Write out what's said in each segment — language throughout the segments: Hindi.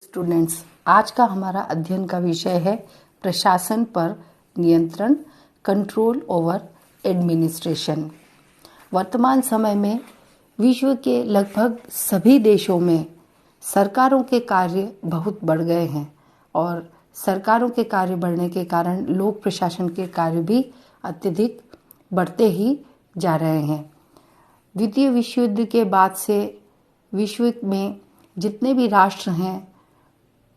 स्टूडेंट्स, आज का हमारा अध्ययन का विषय है प्रशासन पर नियंत्रण, कंट्रोल ओवर एडमिनिस्ट्रेशन। वर्तमान समय में विश्व के लगभग सभी देशों में सरकारों के कार्य बहुत बढ़ गए हैं और सरकारों के कार्य बढ़ने के कारण लोक प्रशासन के कार्य भी अत्यधिक बढ़ते ही जा रहे हैं। द्वितीय विश्व युद्ध के बाद से विश्व में जितने भी राष्ट्र हैं,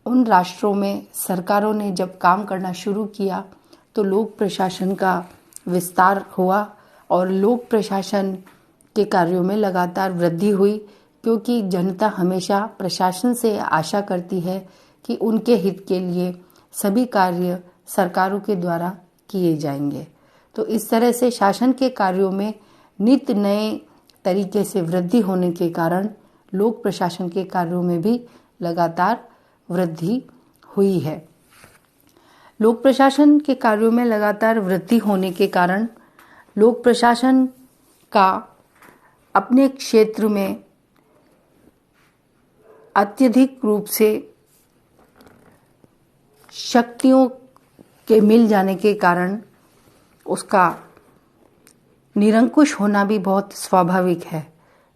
उन राष्ट्रों में सरकारों ने जब काम करना शुरू किया तो लोक प्रशासन का विस्तार हुआ और लोक प्रशासन के कार्यों में लगातार वृद्धि हुई, क्योंकि जनता हमेशा प्रशासन से आशा करती है कि उनके हित के लिए सभी कार्य सरकारों के द्वारा किए जाएंगे। तो इस तरह से शासन के कार्यों में नित्य नए तरीके से वृद्धि होने के कारण लोक प्रशासन के कार्यों में भी लगातार वृद्धि हुई है। लोक प्रशासन के कार्यों में लगातार वृद्धि होने के कारण लोक प्रशासन का अपने क्षेत्र में अत्यधिक रूप से शक्तियों के मिल जाने के कारण उसका निरंकुश होना भी बहुत स्वाभाविक है।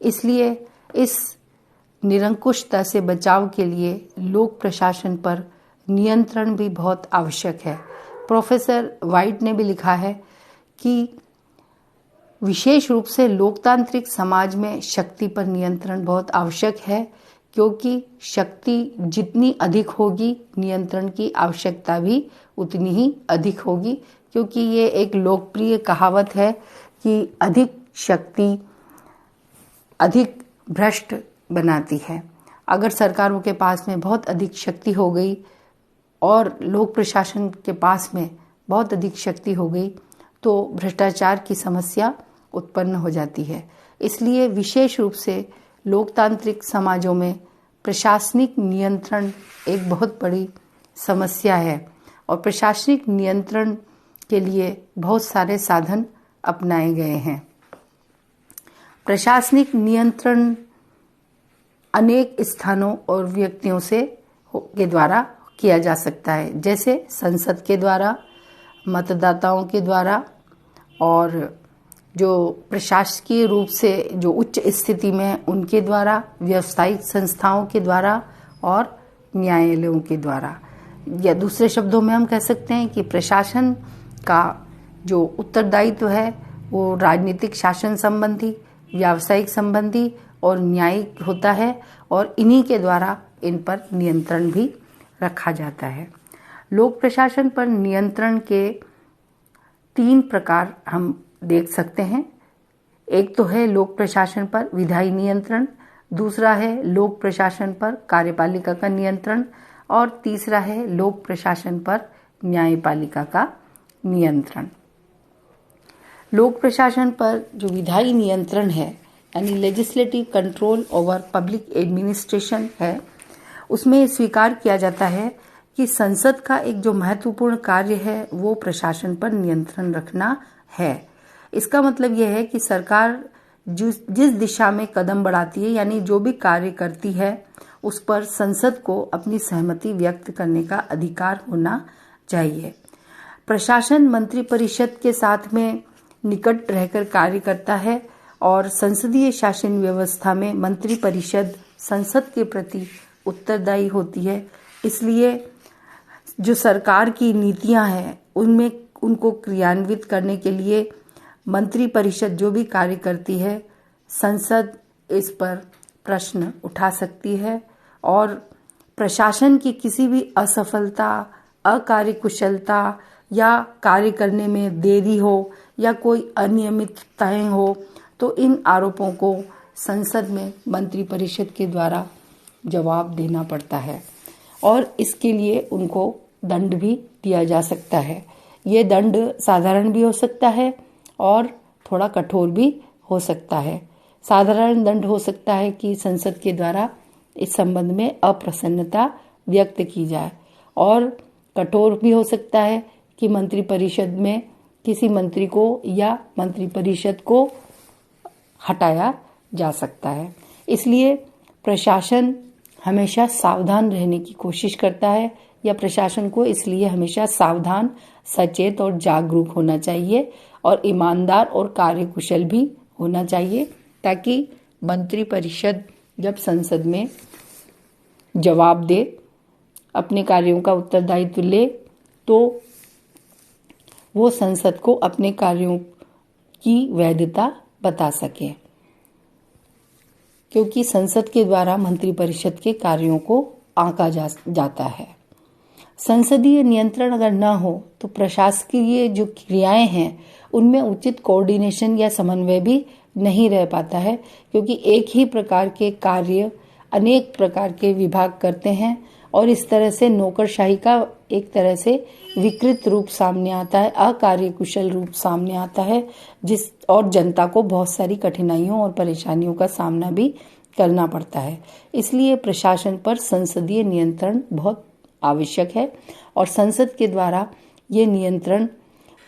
इसलिए इस निरंकुशता से बचाव के लिए लोक प्रशासन पर नियंत्रण भी बहुत आवश्यक है। प्रोफेसर वाइट ने भी लिखा है कि विशेष रूप से लोकतांत्रिक समाज में शक्ति पर नियंत्रण बहुत आवश्यक है, क्योंकि शक्ति जितनी अधिक होगी नियंत्रण की आवश्यकता भी उतनी ही अधिक होगी, क्योंकि ये एक लोकप्रिय कहावत है कि अधिक शक्ति अधिक भ्रष्ट बनाती है। अगर सरकारों के पास में बहुत अधिक शक्ति हो गई और लोक प्रशासन के पास में बहुत अधिक शक्ति हो गई तो भ्रष्टाचार की समस्या उत्पन्न हो जाती है। इसलिए विशेष रूप से लोकतांत्रिक समाजों में प्रशासनिक नियंत्रण एक बहुत बड़ी समस्या है और प्रशासनिक नियंत्रण के लिए बहुत सारे साधन अपनाए गए हैं। प्रशासनिक नियंत्रण अनेक स्थानों और व्यक्तियों के द्वारा किया जा सकता है, जैसे संसद के द्वारा, मतदाताओं के द्वारा, और जो प्रशासकीय रूप से जो उच्च स्थिति में हैं उनके द्वारा, व्यावसायिक संस्थाओं के द्वारा और न्यायालयों के द्वारा। या दूसरे शब्दों में हम कह सकते हैं कि प्रशासन का जो उत्तरदायित्व है वो राजनीतिक शासन संबंधी, व्यावसायिक संबंधी और न्यायिक होता है और इन्हीं के द्वारा इन पर नियंत्रण भी रखा जाता है। लोक प्रशासन पर नियंत्रण के 3 प्रकार हम देख सकते हैं। एक तो है लोक प्रशासन पर विधायी नियंत्रण, दूसरा है लोक प्रशासन पर कार्यपालिका का नियंत्रण और तीसरा है लोक प्रशासन पर न्यायपालिका का नियंत्रण। लोक प्रशासन पर जो विधायी नियंत्रण है यानी legislative control over public administration है, उसमें स्वीकार किया जाता है कि संसद का एक जो महत्वपूर्ण कार्य है वो प्रशासन पर नियंत्रण रखना है। इसका मतलब यह है कि सरकार जिस दिशा में कदम बढ़ाती है यानी जो भी कार्य करती है उस पर संसद को अपनी सहमति व्यक्त करने का अधिकार होना चाहिए। प्रशासन मंत्रिपरिषद के साथ में निकट रहकर कार्य करता है और संसदीय शासन व्यवस्था में मंत्रिपरिषद संसद के प्रति उत्तरदायी होती है। इसलिए जो सरकार की नीतियां हैं उनमें उनको क्रियान्वित करने के लिए मंत्रिपरिषद जो भी कार्य करती है, संसद इस पर प्रश्न उठा सकती है और प्रशासन की किसी भी असफलता, अकार्यकुशलता या कार्य करने में देरी हो या कोई अनियमितताएं हो तो इन आरोपों को संसद में मंत्रिपरिषद के द्वारा जवाब देना पड़ता है और इसके लिए उनको दंड भी दिया जा सकता है। ये दंड साधारण भी हो सकता है और थोड़ा कठोर भी हो सकता है। साधारण दंड हो सकता है कि संसद के द्वारा इस संबंध में अप्रसन्नता व्यक्त की जाए और कठोर भी हो सकता है कि मंत्रिपरिषद में किसी मंत्री को या मंत्रिपरिषद को हटाया जा सकता है। इसलिए प्रशासन हमेशा सावधान रहने की कोशिश करता है, या प्रशासन को इसलिए हमेशा सावधान, सचेत और जागरूक होना चाहिए और ईमानदार और कार्यकुशल भी होना चाहिए, ताकि मंत्री परिषद जब संसद में जवाब दे, अपने कार्यों का उत्तरदायित्व ले, तो वो संसद को अपने कार्यों की वैधता बता सके, क्योंकि संसद के द्वारा मंत्रिपरिषद के कार्यों को आंका जाता है। संसदीय नियंत्रण अगर न हो तो प्रशासकीय जो क्रियाएं हैं उनमें उचित कोऑर्डिनेशन या समन्वय भी नहीं रह पाता है, क्योंकि एक ही प्रकार के कार्य अनेक प्रकार के विभाग करते हैं और इस तरह से नौकरशाही का एक तरह से विकृत रूप सामने आता है, अकार्यकुशल रूप सामने आता है, और जनता को बहुत सारी कठिनाइयों और परेशानियों का सामना भी करना पड़ता है। इसलिए प्रशासन पर संसदीय नियंत्रण बहुत आवश्यक है और संसद के द्वारा ये नियंत्रण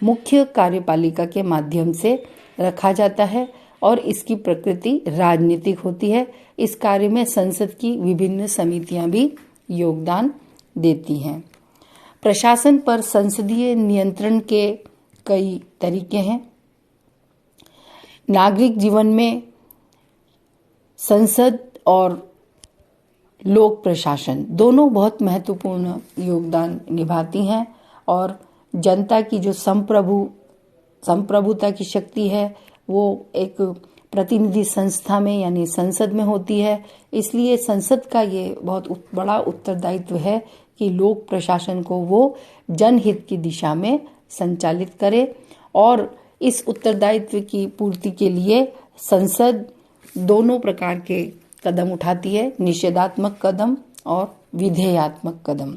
मुख्य कार्यपालिका के माध्यम से रखा जाता है और इसकी प्रकृति राजनीतिक होती है। इस कार्य में संसद की विभिन्न समितियां भी योगदान देती हैं। प्रशासन पर संसदीय नियंत्रण के कई तरीके हैं। नागरिक जीवन में संसद और लोक प्रशासन दोनों बहुत महत्वपूर्ण योगदान निभाती हैं और जनता की जो संप्रभुता की शक्ति है वो एक प्रतिनिधि संस्था में यानी संसद में होती है। इसलिए संसद का ये बहुत बड़ा उत्तरदायित्व है कि लोक प्रशासन को वो जनहित की दिशा में संचालित करे, और इस उत्तरदायित्व की पूर्ति के लिए संसद दोनों प्रकार के कदम उठाती है, निषेधात्मक कदम और विधेयात्मक कदम।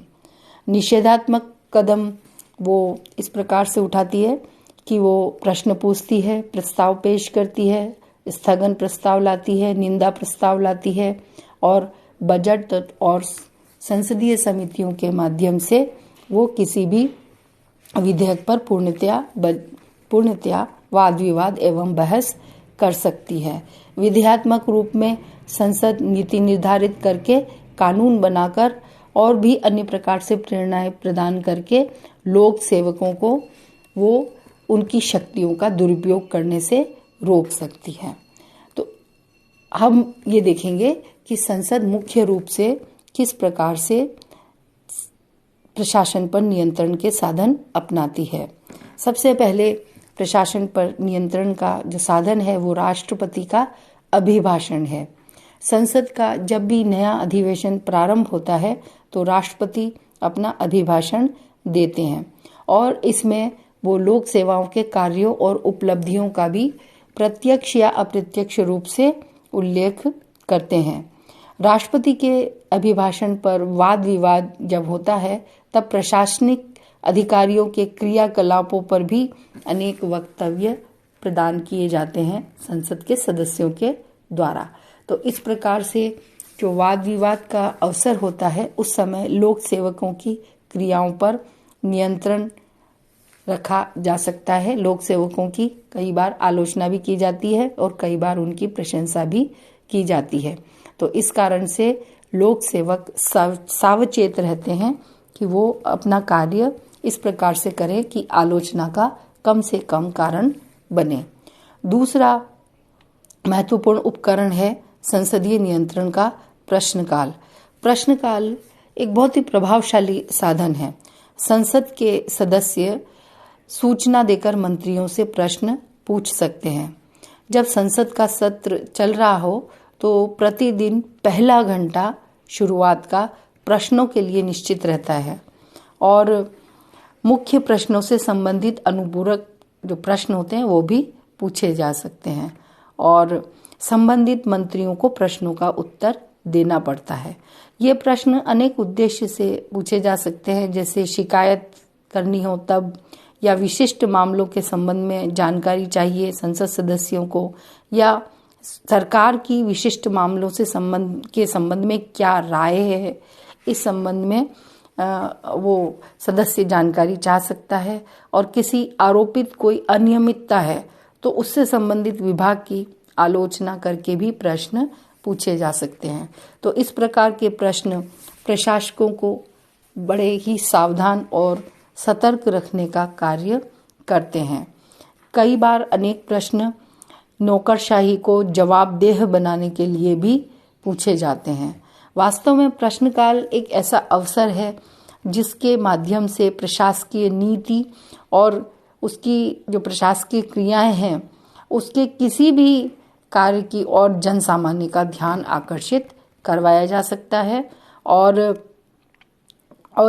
निषेधात्मक कदम वो इस प्रकार से उठाती है कि वो प्रश्न पूछती है, प्रस्ताव पेश करती है, स्थगन प्रस्ताव लाती है, निंदा प्रस्ताव लाती है और बजट और संसदीय समितियों के माध्यम से वो किसी भी विधेयक पर पूर्णतया वाद विवाद एवं बहस कर सकती है। विधेयात्मक रूप में संसद नीति निर्धारित करके, कानून बनाकर और भी अन्य प्रकार से प्रेरणाएं प्रदान करके लोक सेवकों को वो उनकी शक्तियों का दुरुपयोग करने से रोक सकती है। तो हम ये देखेंगे कि संसद मुख्य रूप से किस प्रकार से प्रशासन पर नियंत्रण के साधन अपनाती है। सबसे पहले प्रशासन पर नियंत्रण का जो साधन है वो राष्ट्रपति का अभिभाषण है। संसद का जब भी नया अधिवेशन प्रारंभ होता है तो राष्ट्रपति अपना अभिभाषण देते हैं और इसमें वो लोक सेवाओं के कार्यों और उपलब्धियों का भी प्रत्यक्ष या अप्रत्यक्ष रूप से उल्लेख करते हैं। राष्ट्रपति के अभिभाषण पर वाद विवाद जब होता है तब प्रशासनिक अधिकारियों के क्रियाकलापों पर भी अनेक वक्तव्य प्रदान किए जाते हैं संसद के सदस्यों के द्वारा। तो इस प्रकार से जो वाद विवाद का अवसर होता है उस समय लोक सेवकों की क्रियाओं पर नियंत्रण रखा जा सकता है। लोक सेवकों की कई बार आलोचना भी की जाती है और कई बार उनकी प्रशंसा भी की जाती है। तो इस कारण से लोक सेवक सावचेत रहते हैं कि वो अपना कार्य इस प्रकार से करें कि आलोचना का कम से कम कारण बने। दूसरा महत्वपूर्ण उपकरण है संसदीय नियंत्रण का प्रश्नकाल। प्रश्नकाल एक बहुत ही प्रभावशाली साधन है। संसद के सदस्य सूचना देकर मंत्रियों से प्रश्न पूछ सकते हैं। जब संसद का सत्र चल रहा हो तो प्रतिदिन पहला घंटा शुरुआत का प्रश्नों के लिए निश्चित रहता है और मुख्य प्रश्नों से संबंधित अनुपूरक जो प्रश्न होते हैं वो भी पूछे जा सकते हैं और संबंधित मंत्रियों को प्रश्नों का उत्तर देना पड़ता है। ये प्रश्न अनेक उद्देश्य से पूछे जा सकते हैं, जैसे शिकायत करनी हो तब, या विशिष्ट मामलों के संबंध में जानकारी चाहिए संसद सदस्यों को, या सरकार की विशिष्ट मामलों से संबंध में क्या राय है इस संबंध में वो सदस्य जानकारी चाह सकता है, और किसी आरोपित कोई अनियमितता है तो उससे संबंधित विभाग की आलोचना करके भी प्रश्न पूछे जा सकते हैं। तो इस प्रकार के प्रश्न प्रशासकों को बड़े ही सावधान और सतर्क रखने का कार्य करते हैं। कई बार अनेक प्रश्न नौकरशाही को जवाबदेह बनाने के लिए भी पूछे जाते हैं। वास्तव में प्रश्नकाल एक ऐसा अवसर है जिसके माध्यम से प्रशासकीय नीति और उसकी जो प्रशासकीय क्रियाएं हैं उसके किसी भी कार्य की ओर जन सामान्य का ध्यान आकर्षित करवाया जा सकता है। और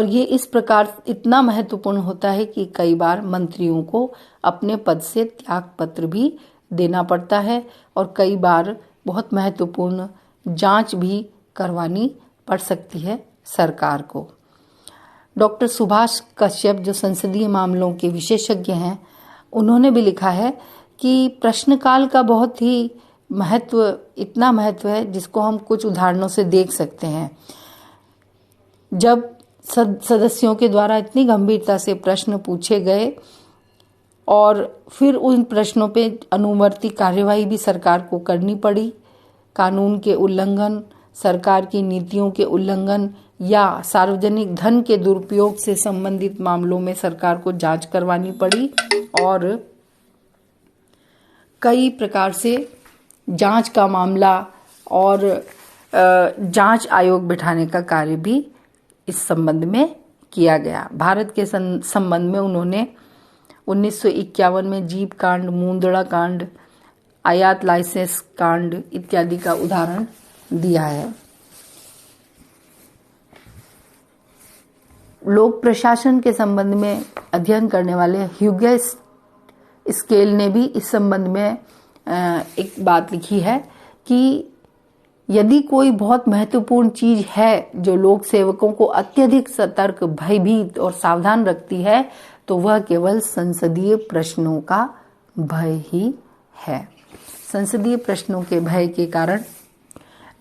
ये इस प्रकार इतना महत्वपूर्ण होता है कि कई बार मंत्रियों को अपने पद से त्याग पत्र भी देना पड़ता है और कई बार बहुत महत्वपूर्ण जांच भी करवानी पड़ सकती है सरकार को। डॉक्टर सुभाष कश्यप जो संसदीय मामलों के विशेषज्ञ हैं, उन्होंने भी लिखा है कि प्रश्नकाल का बहुत ही इतना महत्व है जिसको हम कुछ उदाहरणों से देख सकते हैं। जब सदस्यों के द्वारा इतनी गंभीरता से प्रश्न पूछे गए और फिर उन प्रश्नों पे अनुवर्ती कार्यवाही भी सरकार को करनी पड़ी, कानून के उल्लंघन, सरकार की नीतियों के उल्लंघन या सार्वजनिक धन के दुरुपयोग से संबंधित मामलों में सरकार को जांच करवानी पड़ी और कई प्रकार से जांच का मामला और जांच आयोग बिठाने का कार्य भी इस संबंध में किया गया। भारत के संबंध में उन्होंने 1951 में जीप कांड, मुंदड़ा कांड, आयात लाइसेंस कांड इत्यादि का उदाहरण दिया है। लोक प्रशासन के संबंध में अध्ययन करने वाले ह्यूगेस स्केल ने भी इस संबंध में एक बात लिखी है कि यदि कोई बहुत महत्वपूर्ण चीज है जो लोक सेवकों को अत्यधिक सतर्क, भयभीत और सावधान रखती है तो वह केवल संसदीय प्रश्नों का भय ही है। संसदीय प्रश्नों के भय के कारण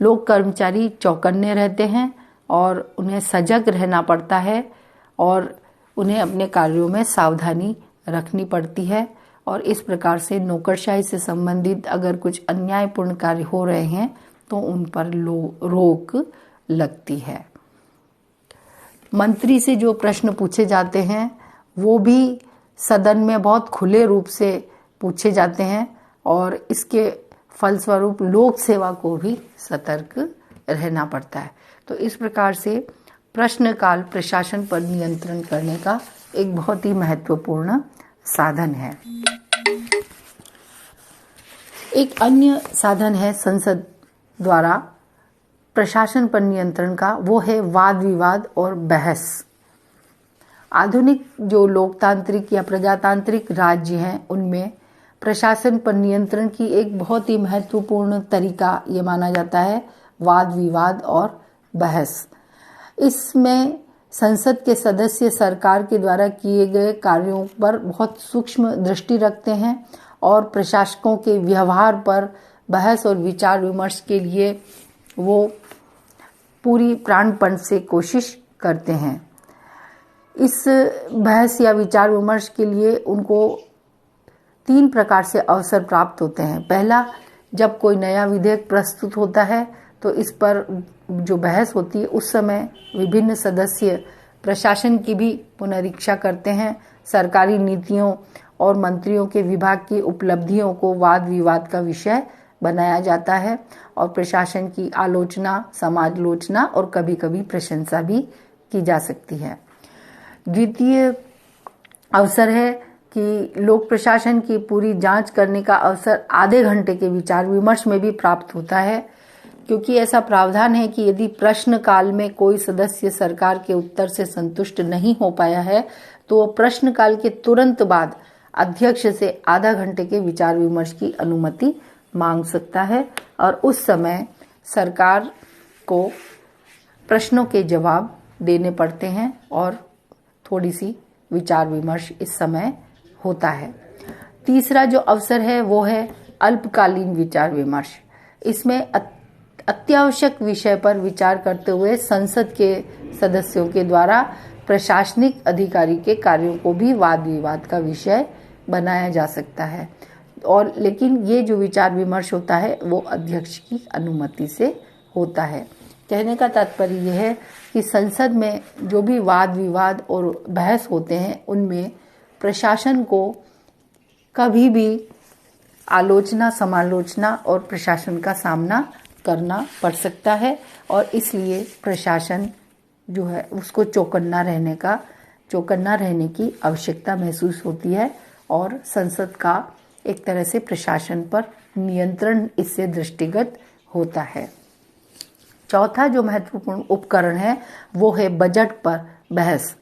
लोक कर्मचारी चौकन्ने रहते हैं और उन्हें सजग रहना पड़ता है और उन्हें अपने कार्यों में सावधानी रखनी पड़ती है और इस प्रकार से नौकरशाही से संबंधित अगर कुछ अन्यायपूर्ण कार्य हो रहे हैं तो उन पर रोक लगती है। मंत्री से जो प्रश्न पूछे जाते हैं वो भी सदन में बहुत खुले रूप से पूछे जाते हैं और इसके फलस्वरूप लोक सेवा को भी सतर्क रहना पड़ता है। तो इस प्रकार से प्रश्नकाल प्रशासन पर नियंत्रण करने का एक बहुत ही महत्वपूर्ण साधन है। एक अन्य साधन है संसद द्वारा प्रशासन पर नियंत्रण का, वो है वाद विवाद और बहस। आधुनिक जो लोकतांत्रिक या प्रजातांत्रिक राज्य हैं उनमें प्रशासन पर नियंत्रण की एक बहुत ही महत्वपूर्ण तरीका ये माना जाता है वाद विवाद और बहस। इसमें संसद के सदस्य सरकार के द्वारा किए गए कार्यों पर बहुत सूक्ष्म दृष्टि रखते हैं और प्रशासकों के व्यवहार पर बहस और विचार विमर्श के लिए वो पूरी प्राणपण से कोशिश करते हैं। इस बहस या विचार विमर्श के लिए उनको 3 प्रकार से अवसर प्राप्त होते हैं। पहला, जब कोई नया विधेयक प्रस्तुत होता है तो इस पर जो बहस होती है उस समय विभिन्न सदस्य प्रशासन की भी पुनरीक्षा करते हैं। सरकारी नीतियों और मंत्रियों के विभाग की उपलब्धियों को वाद विवाद का विषय बनाया जाता है और प्रशासन की आलोचना, समालोचना और कभी कभी प्रशंसा भी की जा सकती है। द्वितीय अवसर है कि लोक प्रशासन की पूरी जांच करने का अवसर आधे घंटे के विचार विमर्श में भी प्राप्त होता है, क्योंकि ऐसा प्रावधान है कि यदि प्रश्न काल में कोई सदस्य सरकार के उत्तर से संतुष्ट नहीं हो पाया है तो वो प्रश्न काल के तुरंत बाद अध्यक्ष से आधा घंटे के विचार विमर्श की अनुमति मांग सकता है और उस समय सरकार को प्रश्नों के जवाब देने पड़ते हैं और थोड़ी सी विचार विमर्श इस समय होता है। तीसरा जो अवसर है वो है अल्पकालीन विचार विमर्श। इसमें अत्यावश्यक विषय पर विचार करते हुए संसद के सदस्यों के द्वारा प्रशासनिक अधिकारी के कार्यों को भी वाद विवाद का विषय बनाया जा सकता है। और लेकिन ये जो विचार विमर्श होता है वो अध्यक्ष की अनुमति से होता है। कहने का तात्पर्य यह है कि संसद में जो भी वाद विवाद और बहस होते हैं उनमें प्रशासन को कभी भी आलोचना समालोचना और प्रशासन का सामना करना पड़ सकता है और इसलिए प्रशासन जो है उसको चौकन्ना रहने की आवश्यकता महसूस होती है और संसद का एक तरह से प्रशासन पर नियंत्रण इससे दृष्टिगत होता है। चौथा जो महत्वपूर्ण उपकरण है वो है बजट पर बहस।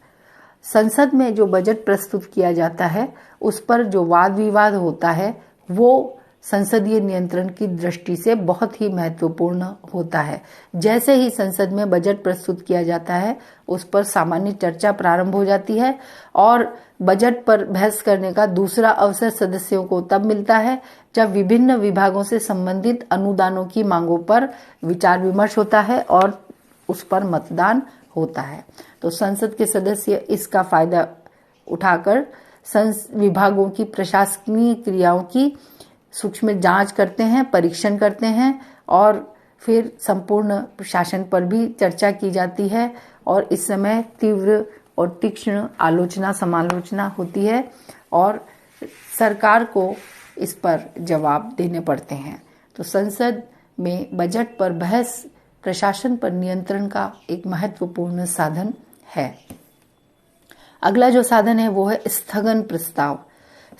संसद में जो बजट प्रस्तुत किया जाता है उस पर जो वाद विवाद होता है वो संसदीय नियंत्रण की दृष्टि से बहुत ही महत्वपूर्ण होता है। जैसे ही संसद में बजट प्रस्तुत किया जाता है उस पर सामान्य चर्चा प्रारंभ हो जाती है और बजट पर बहस करने का दूसरा अवसर सदस्यों को तब मिलता है जब विभिन्न विभागों से संबंधित अनुदानों की मांगों पर विचार विमर्श होता है और उस पर मतदान होता है। तो संसद के सदस्य इसका फायदा उठाकर विभागों की प्रशासकीय क्रियाओं की सूक्ष्म जांच करते हैं, परीक्षण करते हैं और फिर संपूर्ण प्रशासन पर भी चर्चा की जाती है और इस समय तीव्र और तीक्ष्ण आलोचना समालोचना होती है और सरकार को इस पर जवाब देने पड़ते हैं। तो संसद में बजट पर बहस प्रशासन पर नियंत्रण का एक महत्वपूर्ण साधन है। अगला जो साधन है वो है स्थगन प्रस्ताव।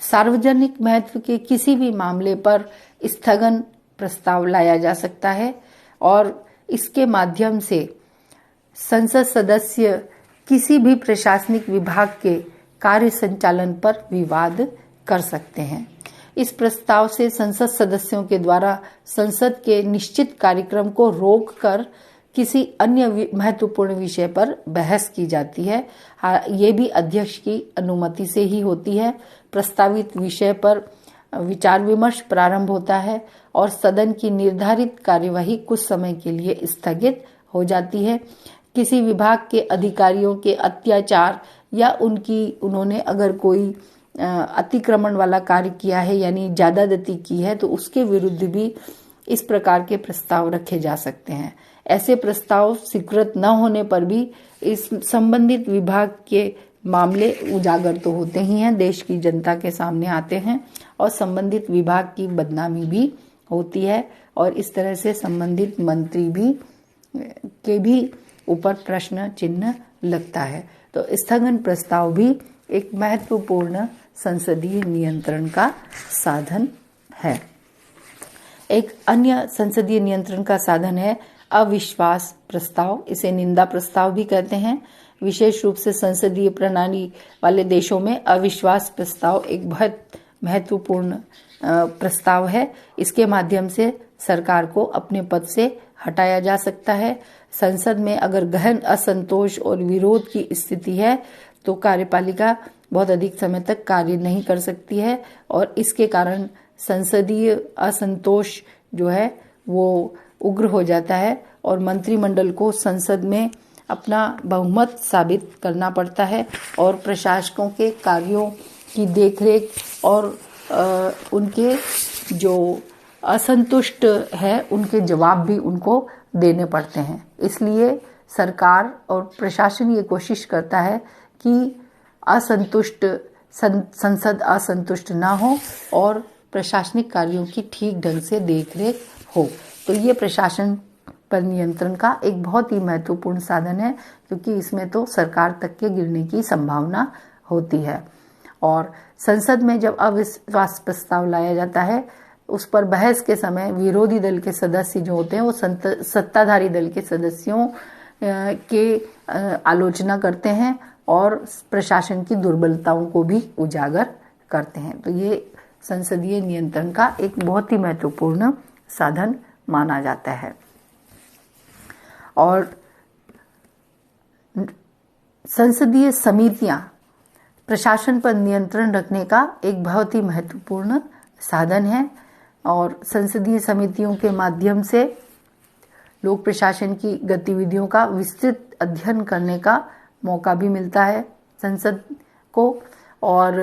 सार्वजनिक महत्व के किसी भी मामले पर स्थगन प्रस्ताव लाया जा सकता है और इसके माध्यम से संसद सदस्य किसी भी प्रशासनिक विभाग के कार्य संचालन पर विवाद कर सकते हैं। इस प्रस्ताव से संसद सदस्यों के द्वारा संसद के निश्चित कार्यक्रम को रोककर किसी अन्य महत्वपूर्ण विषय पर बहस की जाती है। ये भी अध्यक्ष की अनुमति से ही होती है। प्रस्तावित विषय पर विचार विमर्श प्रारंभ होता है और सदन की निर्धारित कार्यवाही कुछ समय के लिए स्थगित हो जाती है। किसी विभाग के अधिकारियों के अत्याचार या उन्होंने अगर कोई अतिक्रमण वाला कार्य किया है यानी ज्यादाती की है तो उसके विरुद्ध भी इस प्रकार के प्रस्ताव रखे जा सकते हैं। ऐसे प्रस्ताव स्वीकृत न होने पर भी इस संबंधित विभाग के मामले उजागर तो होते ही हैं, देश की जनता के सामने आते हैं और संबंधित विभाग की बदनामी भी होती है और इस तरह से संबंधित मंत्री के भी ऊपर प्रश्न चिन्ह लगता है। तो स्थगन प्रस्ताव भी एक महत्वपूर्ण संसदीय नियंत्रण का साधन है। एक अन्य संसदीय नियंत्रण का साधन है अविश्वास प्रस्ताव। इसे निंदा प्रस्ताव भी कहते हैं। विशेष रूप से संसदीय प्रणाली वाले देशों में अविश्वास प्रस्ताव एक बहुत महत्वपूर्ण प्रस्ताव है। इसके माध्यम से सरकार को अपने पद से हटाया जा सकता है। संसद में अगर गहन असंतोष और विरोध की स्थिति है तो कार्यपालिका बहुत अधिक समय तक कार्य नहीं कर सकती है और इसके कारण संसदीय असंतोष जो है वो उग्र हो जाता है और मंत्रिमंडल को संसद में अपना बहुमत साबित करना पड़ता है और प्रशासकों के कार्यों की देखरेख और उनके जो असंतुष्ट है उनके जवाब भी उनको देने पड़ते हैं। इसलिए सरकार और प्रशासन ये कोशिश करता है कि संसद असंतुष्ट ना हो और प्रशासनिक कार्यों की ठीक ढंग से देखरेख हो। तो ये प्रशासन पर नियंत्रण का एक बहुत ही महत्वपूर्ण साधन है क्योंकि इसमें तो सरकार तक के गिरने की संभावना होती है। और संसद में जब अविश्वास प्रस्ताव लाया जाता है उस पर बहस के समय विरोधी दल के सदस्य जो होते हैं वो सत्ताधारी दल के सदस्यों के आलोचना करते हैं और प्रशासन की दुर्बलताओं को भी उजागर करते हैं। तो ये संसदीय नियंत्रण का एक बहुत ही महत्वपूर्ण साधन माना जाता है। और संसदीय समितियां प्रशासन पर नियंत्रण रखने का एक बहुत ही महत्वपूर्ण साधन है और संसदीय समितियों के माध्यम से लोक प्रशासन की गतिविधियों का विस्तृत अध्ययन करने का मौका भी मिलता है संसद को और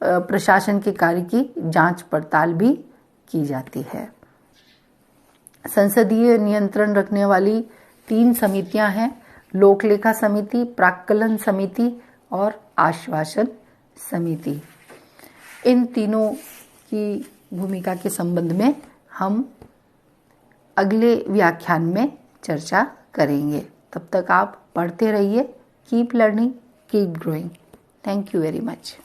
प्रशासन के कार्य की जांच पड़ताल भी की जाती है। संसदीय नियंत्रण रखने वाली 3 समितियां हैं, लोक लेखा समिति, प्राक्कलन समिति और आश्वासन समिति। इन तीनों की भूमिका के संबंध में हम अगले व्याख्यान में चर्चा करेंगे। तब तक आप पढ़ते रहिए। Keep learning, keep growing. Thank you very much.